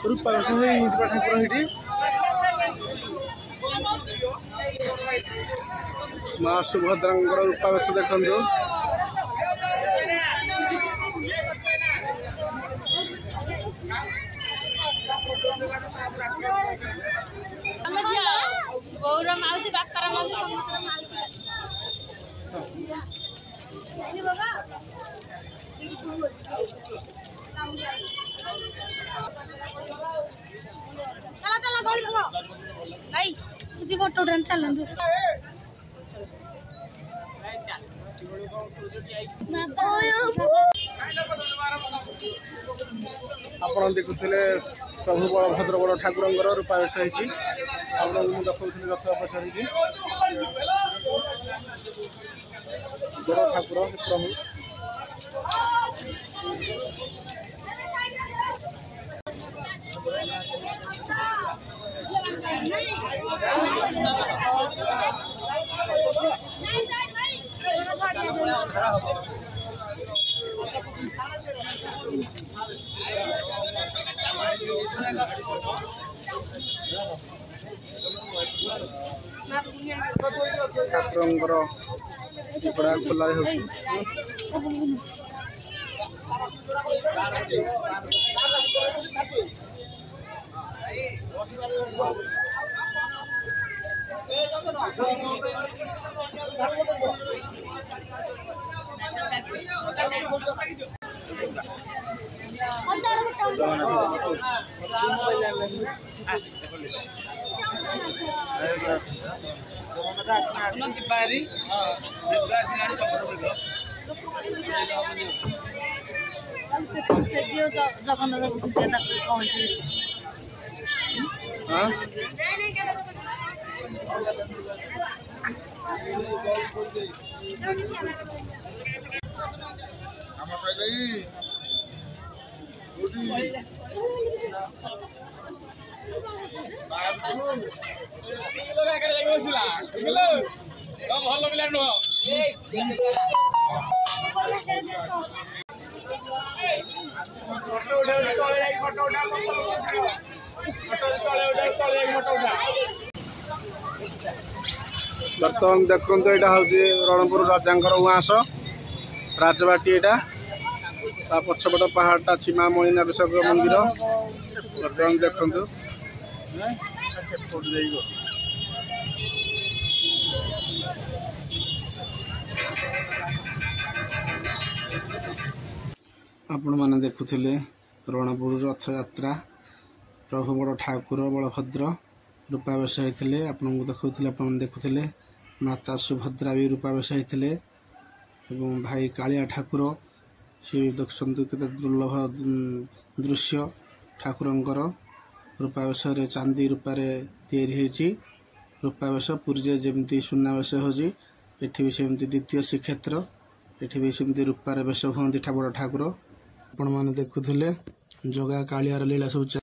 रूपावेश ठाकुर ये माँ सुभद्रा रूपावेश देखु गौर मौसी बाप्तार मौसी समस्त चला चला गौरी भाई तुझी फोटो उठान चलंदु आपण देखुले प्रभु बलभद्र बड़ ठाकुर रूपावेश होती देखुली रथ पचार बड़ ठाकुर प्रभु ठाकुर कपड़ा खोला बर्तमान देखो यहाँ हूँ रणपुर राजा उआस राजबाटी यहाँ पछपट पहाड़टा अच्छी माँ मणिनाथेश्वर मंदिर बर्तमान देखु आपण मैंने देखुले रणपुर रथ यात्रा प्रभु बड़ ठाकुर बलभद्र रूपावेश होते आपको देखुले माता सुभद्रा भी रूपावेश होते भाई कालिया ठाकुर सी देखते केते दुर्लभ दृश्य ठाकुरंकर रूपावेश चांदी रूपार या रूपावेश पुरी जमी सुनावेश होती भी सेमती द्वितीय श्रीक्षेत्र एठी भी सेमती रूपार वेश हुआ बड़ ठाकुर आपण मैंने देखुले जगा कालियार लीला सब